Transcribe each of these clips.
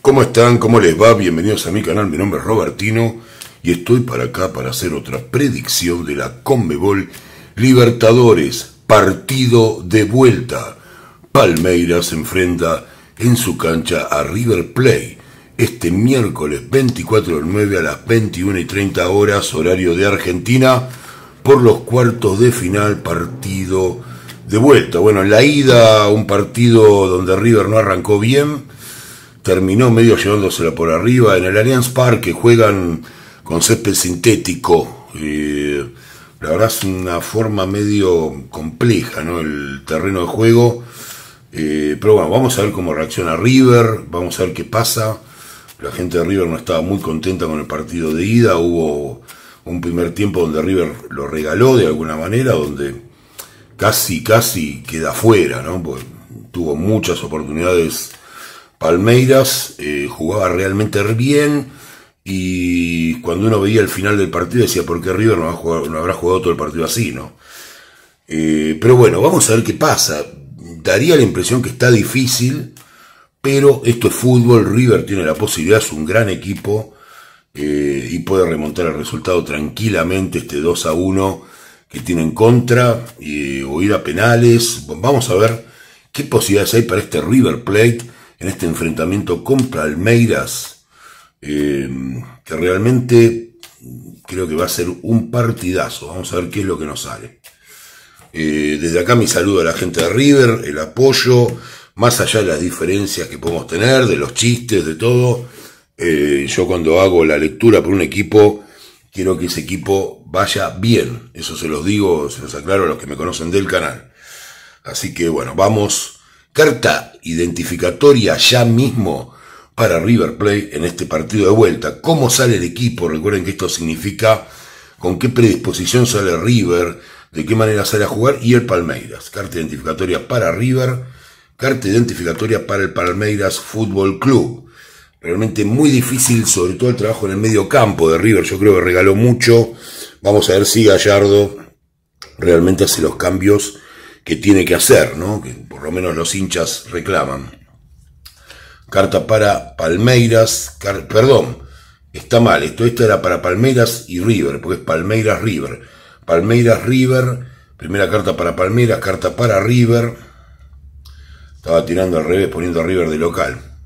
¿Cómo están? ¿Cómo les va? Bienvenidos a mi canal, mi nombre es Robertino y estoy para acá para hacer otra predicción de la Conmebol Libertadores, partido de vuelta. Palmeiras se enfrenta en su cancha a River Plate este miércoles 24 del 9 a las 21:30 horas, horario de Argentina, por los cuartos de final, partido de vuelta. Bueno, en la ida, un partido donde River no arrancó bien, terminó medio llevándosela por arriba en el Allianz Parque, juegan con césped sintético. La verdad es una forma medio compleja, ¿no?, el terreno de juego. Pero bueno, vamos a ver cómo reacciona River, vamos a ver qué pasa. La gente de River no estaba muy contenta con el partido de ida. Hubo un primer tiempo donde River lo regaló de alguna manera, donde casi queda fuera, ¿no? Porque tuvo muchas oportunidades Palmeiras, jugaba realmente bien, y cuando uno veía el final del partido decía, ¿por qué River no habrá jugado todo el partido así, no? Pero bueno, vamos a ver qué pasa. Daría la impresión que está difícil, pero esto es fútbol. River tiene la posibilidad, es un gran equipo, y puede remontar el resultado tranquilamente, este 2-1 que tiene en contra, o ir a penales. Vamos a ver qué posibilidades hay para este River Plate en este enfrentamiento con Palmeiras, que realmente creo que va a ser un partidazo. Vamos a ver qué es lo que nos sale. Desde acá mi saludo a la gente de River, el apoyo, más allá de las diferencias que podemos tener, de los chistes, de todo. Yo cuando hago la lectura por un equipo, quiero que ese equipo vaya bien. Eso se los digo, se los aclaro a los que me conocen del canal. Así que bueno, vamos. Carta identificatoria ya mismo para River Plate en este partido de vuelta. ¿Cómo sale el equipo? Recuerden que esto significa con qué predisposición sale River, de qué manera sale a jugar, y el Palmeiras. Carta identificatoria para River, carta identificatoria para el Palmeiras Fútbol Club. Realmente muy difícil, sobre todo el trabajo en el medio campo de River. Yo creo que regaló mucho. Vamos a ver si Gallardo realmente hace los cambios que tiene que hacer, ¿no?, que por lo menos los hinchas reclaman. Carta para Palmeiras, perdón, está mal, esta era para Palmeiras y River, porque es Palmeiras River. Palmeiras River, primera carta para Palmeiras, carta para River. Estaba tirando al revés, poniendo a River de local.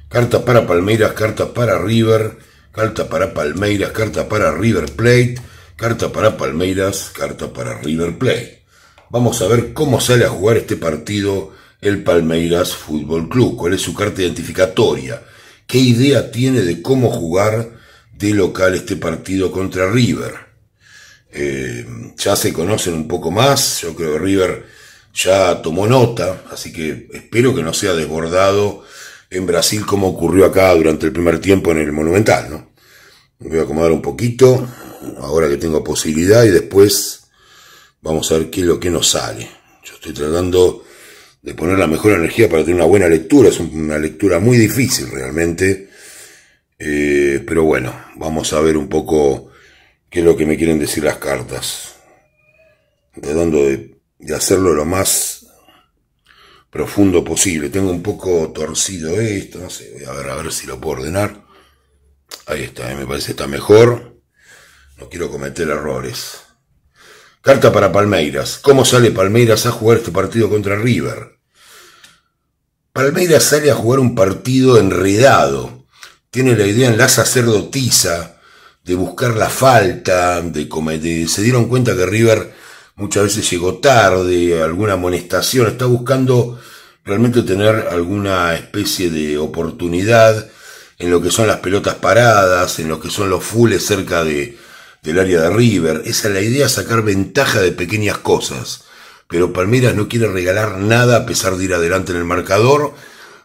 Carta para Palmeiras, carta para River, carta para Palmeiras, carta para River Plate, carta para Palmeiras, carta para River Plate. Vamos a ver cómo sale a jugar este partido el Palmeiras Fútbol Club. ¿Cuál es su carta identificatoria? ¿Qué idea tiene de cómo jugar de local este partido contra River? Ya se conocen un poco más. Yo creo que River ya tomó nota, así que espero que no sea desbordado en Brasil como ocurrió acá durante el primer tiempo en el Monumental, ¿no? Me voy a acomodar un poquito, ahora que tengo posibilidad, y después vamos a ver qué es lo que nos sale. Yo estoy tratando de poner la mejor energía para tener una buena lectura. Es una lectura muy difícil realmente. Pero bueno, vamos a ver un poco qué es lo que me quieren decir las cartas. Tratando de hacerlo lo más profundo posible. Tengo un poco torcido esto, no sé, voy a ver si lo puedo ordenar. Ahí está, me parece que está mejor. No quiero cometer errores. Carta para Palmeiras. ¿Cómo sale Palmeiras a jugar este partido contra River? Palmeiras sale a jugar un partido enredado. Tiene la idea en la sacerdotisa de buscar la falta, se dieron cuenta que River muchas veces llegó tarde, alguna amonestación. Está buscando realmente tener alguna especie de oportunidad en lo que son las pelotas paradas, en lo que son los fulls cerca del área de River. Esa es la idea, sacar ventaja de pequeñas cosas. Pero Palmeiras no quiere regalar nada a pesar de ir adelante en el marcador,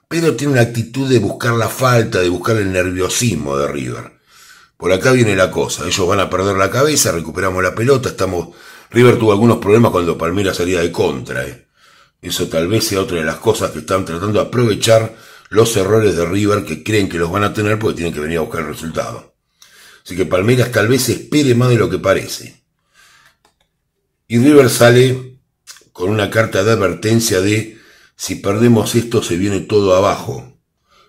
pero tiene una actitud de buscar la falta, de buscar el nerviosismo de River. Por acá viene la cosa, ellos van a perder la cabeza, recuperamos la pelota, River tuvo algunos problemas cuando Palmeiras salía de contra. Eso tal vez sea otra de las cosas que están tratando de aprovechar los errores de River, que creen que los van a tener porque tienen que venir a buscar el resultado. Así que Palmeiras tal vez espere más de lo que parece. Y River sale con una carta de advertencia de: si perdemos esto se viene todo abajo.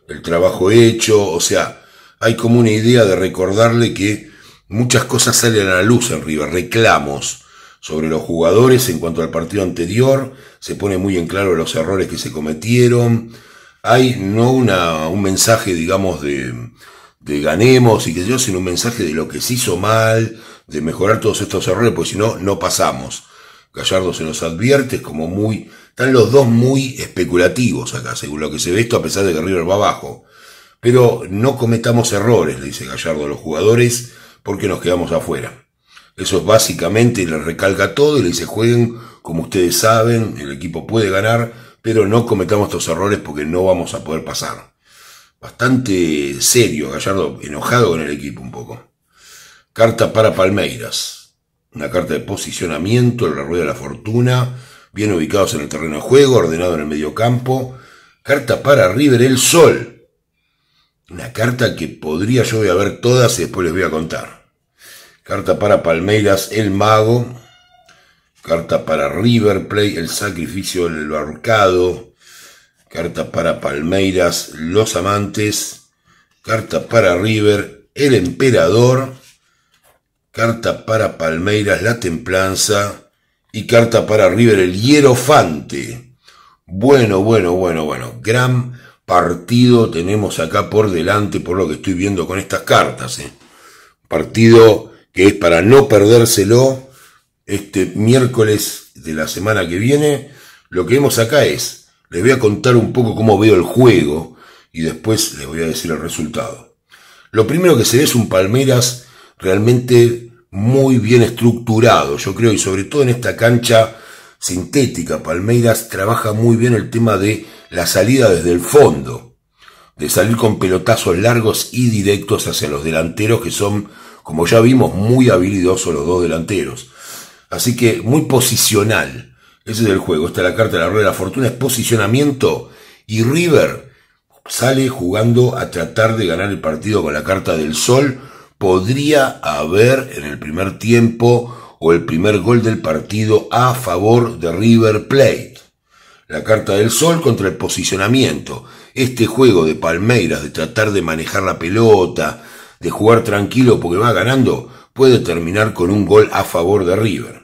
el trabajo hecho, o sea, hay como una idea de recordarle que muchas cosas salen a la luz en River, reclamos sobre los jugadores en cuanto al partido anterior, se pone muy en claro los errores que se cometieron, hay no un mensaje, digamos, de ganemos y que yo, sino un mensaje de lo que se hizo mal, de mejorar todos estos errores, porque si no, no pasamos. Gallardo se nos advierte, como están los dos muy especulativos acá, según lo que se ve esto, a pesar de que River va abajo. Pero no cometamos errores, le dice Gallardo a los jugadores, porque nos quedamos afuera. Eso es básicamente, le recalca todo y le dice, jueguen como ustedes saben, el equipo puede ganar, pero no cometamos estos errores porque no vamos a poder pasar. Bastante serio, Gallardo, enojado con el equipo un poco. Carta para Palmeiras. Una carta de posicionamiento, en la rueda de la fortuna, bien ubicados en el terreno de juego, ordenado en el mediocampo. Carta para River, el Sol. Una carta que podría yo voy a ver todas y después les voy a contar. Carta para Palmeiras, el Mago. Carta para River Plate, el Sacrificio del Ahorcado. Carta para Palmeiras, los Amantes. Carta para River, el Emperador. Carta para Palmeiras, la Templanza. Y carta para River, el Hierofante. Bueno. Gran partido tenemos acá por delante, por lo que estoy viendo con estas cartas. Partido que es para no perdérselo. Este miércoles de la semana que viene, lo que vemos acá es, les voy a contar un poco cómo veo el juego y después les voy a decir el resultado. Lo primero que se ve es un Palmeiras realmente muy bien estructurado, yo creo, y sobre todo en esta cancha sintética. Palmeiras trabaja muy bien el tema de la salida desde el fondo, de salir con pelotazos largos y directos hacia los delanteros, que son, como ya vimos, muy habilidosos los dos delanteros. Así que muy posicional. Ese es el juego. Esta es la carta de la rueda de la fortuna, es posicionamiento. Y River sale jugando a tratar de ganar el partido con la carta del Sol. Podría haber en el primer tiempo o el primer gol del partido a favor de River Plate. La carta del Sol contra el posicionamiento. Este juego de Palmeiras, de tratar de manejar la pelota, de jugar tranquilo porque va ganando, puede terminar con un gol a favor de River.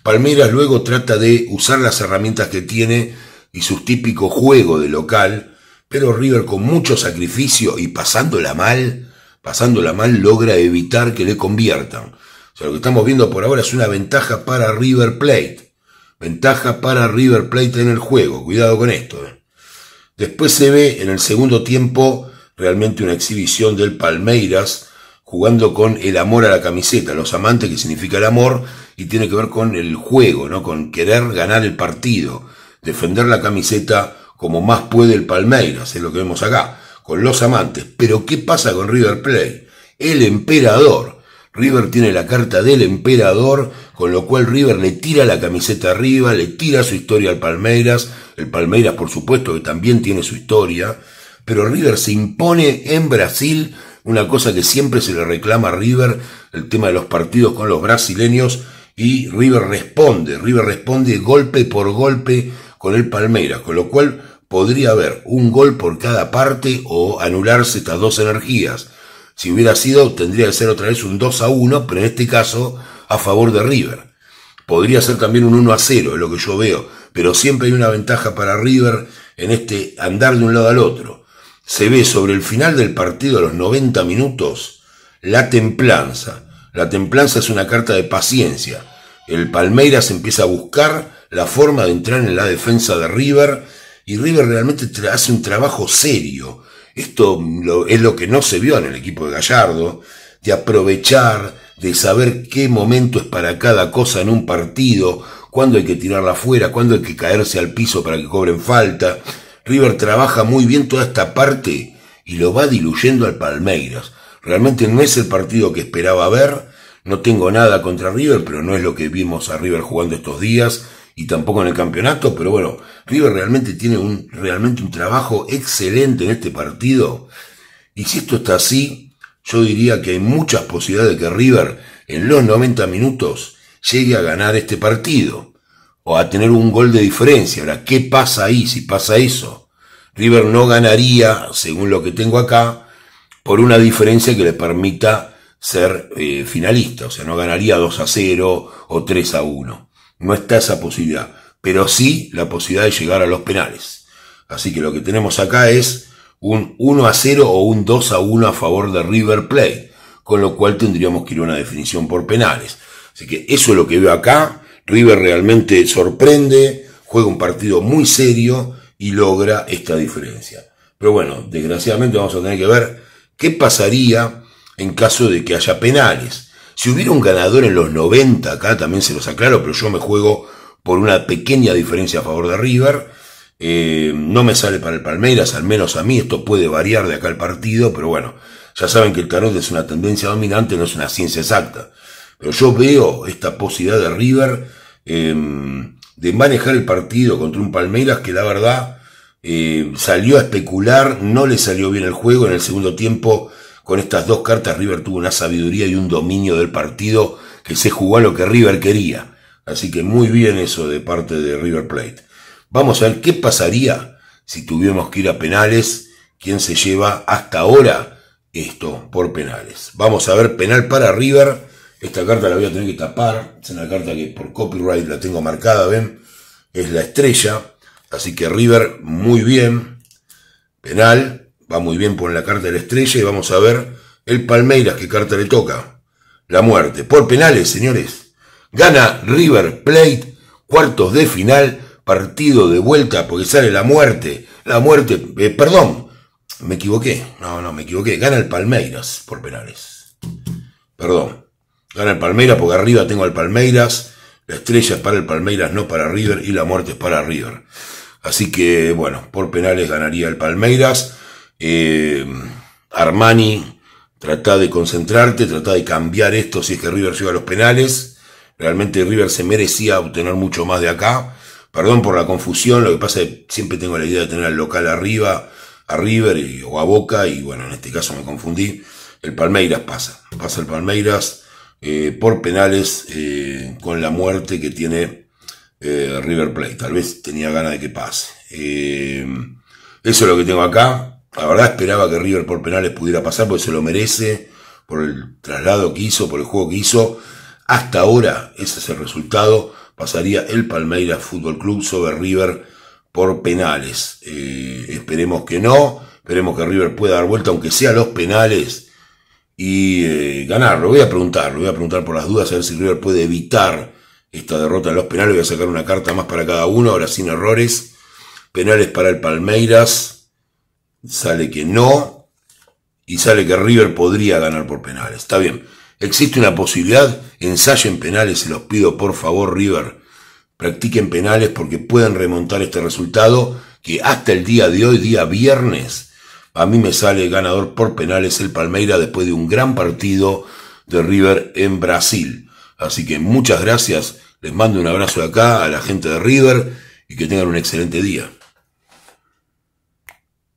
Palmeiras luego trata de usar las herramientas que tiene y su típico juego de local, pero River con mucho sacrificio y pasándola mal, logra evitar que le conviertan. O sea, lo que estamos viendo por ahora es una ventaja para River Plate. Ventaja para River Plate en el juego, cuidado con esto. Después se ve en el segundo tiempo realmente una exhibición del Palmeiras, jugando con el amor a la camiseta, los amantes, que significa el amor, y tiene que ver con el juego, ¿no? Con querer ganar el partido, defender la camiseta como más puede el Palmeiras, es lo que vemos acá, con los amantes. Pero ¿qué pasa con River Plate? El Emperador. River tiene la carta del Emperador, con lo cual River le tira la camiseta arriba, le tira su historia al Palmeiras. El Palmeiras, por supuesto, que también tiene su historia, pero River se impone en Brasil. Una cosa que siempre se le reclama a River, el tema de los partidos con los brasileños, y River responde golpe por golpe con el Palmeiras, con lo cual podría haber un gol por cada parte o anularse estas dos energías. Si hubiera sido, tendría que ser otra vez un 2-1, pero en este caso a favor de River. Podría ser también un 1-0, es lo que yo veo, pero siempre hay una ventaja para River en este andar de un lado al otro. Se ve sobre el final del partido, a los 90 minutos, la Templanza. La Templanza es una carta de paciencia. El Palmeiras empieza a buscar la forma de entrar en la defensa de River, y River realmente hace un trabajo serio. Esto es lo que no se vio en el equipo de Gallardo, de aprovechar, de saber qué momento es para cada cosa en un partido, cuándo hay que tirarla afuera, cuándo hay que caerse al piso para que cobren falta. River trabaja muy bien toda esta parte y lo va diluyendo al Palmeiras. Realmente no es el partido que esperaba ver. No tengo nada contra River, pero no es lo que vimos a River jugando estos días y tampoco en el campeonato. Pero bueno, River realmente tiene un trabajo excelente en este partido. Y si esto está así, yo diría que hay muchas posibilidades de que River en los 90 minutos llegue a ganar este partido o a tener un gol de diferencia. Ahora, ¿qué pasa ahí si pasa eso? River no ganaría, según lo que tengo acá, por una diferencia que le permita ser finalista. O sea, no ganaría 2-0 o 3-1. No está esa posibilidad. Pero sí la posibilidad de llegar a los penales. Así que lo que tenemos acá es un 1-0 o un 2-1 a favor de River Plate. Con lo cual tendríamos que ir a una definición por penales. Así que eso es lo que veo acá. River realmente sorprende, juega un partido muy serio y logra esta diferencia. Pero bueno, desgraciadamente vamos a tener que ver qué pasaría en caso de que haya penales. Si hubiera un ganador en los 90, acá también se los aclaro, pero yo me juego por una pequeña diferencia a favor de River. No me sale para el Palmeiras, al menos a mí, esto puede variar de acá al partido, pero bueno, ya saben que el tarot es una tendencia dominante, no es una ciencia exacta. Pero yo veo esta posibilidad de River de manejar el partido contra un Palmeiras que la verdad salió a especular, no le salió bien el juego. En el segundo tiempo, con estas dos cartas, River tuvo una sabiduría y un dominio del partido que se jugó a lo que River quería. Así que muy bien eso de parte de River Plate. Vamos a ver qué pasaría si tuviéramos que ir a penales. ¿Quién se lleva hasta ahora esto por penales? Vamos a ver, penal para River. Esta carta la voy a tener que tapar. Es una carta que por copyright la tengo marcada, ¿ven? Es la estrella. Así que River, muy bien. Penal. Va muy bien por la carta de la estrella. Y vamos a ver el Palmeiras, qué carta le toca. La muerte. Por penales, señores. Gana River Plate. Cuartos de final. Partido de vuelta porque sale la muerte. La muerte. Perdón. Me equivoqué. No, me equivoqué. Gana el Palmeiras por penales. Perdón. Gana el Palmeiras porque arriba tengo al Palmeiras. La estrella es para el Palmeiras, no para River. Y la muerte es para River. Así que, bueno, por penales ganaría el Palmeiras. Armani, trata de concentrarte, trata de cambiar esto si es que River llega a los penales. Realmente River se merecía obtener mucho más de acá. Perdón por la confusión, lo que pasa es que siempre tengo la idea de tener al local arriba, a River o a Boca, y bueno, en este caso me confundí. El Palmeiras pasa el Palmeiras por penales con la muerte que tiene River Plate. Tal vez tenía ganas de que pase. Eso es lo que tengo acá. La verdad esperaba que River por penales pudiera pasar porque se lo merece, por el traslado que hizo, por el juego que hizo. Hasta ahora ese es el resultado. Pasaría el Palmeiras Fútbol Club sobre River por penales. Esperemos que no. Esperemos que River pueda dar vuelta, aunque sea los penales, y ganar. Lo voy a preguntar por las dudas, a ver si River puede evitar esta derrota en los penales. Voy a sacar una carta más para cada uno, ahora sin errores. Penales para el Palmeiras. Sale que no. Y sale que River podría ganar por penales. Está bien. Existe una posibilidad. Ensayen penales, se los pido por favor, River. Practiquen penales porque pueden remontar este resultado que hasta el día de hoy, día viernes, a mí me sale ganador por penales el Palmeiras después de un gran partido de River en Brasil. Así que muchas gracias. Les mando un abrazo de acá a la gente de River y que tengan un excelente día.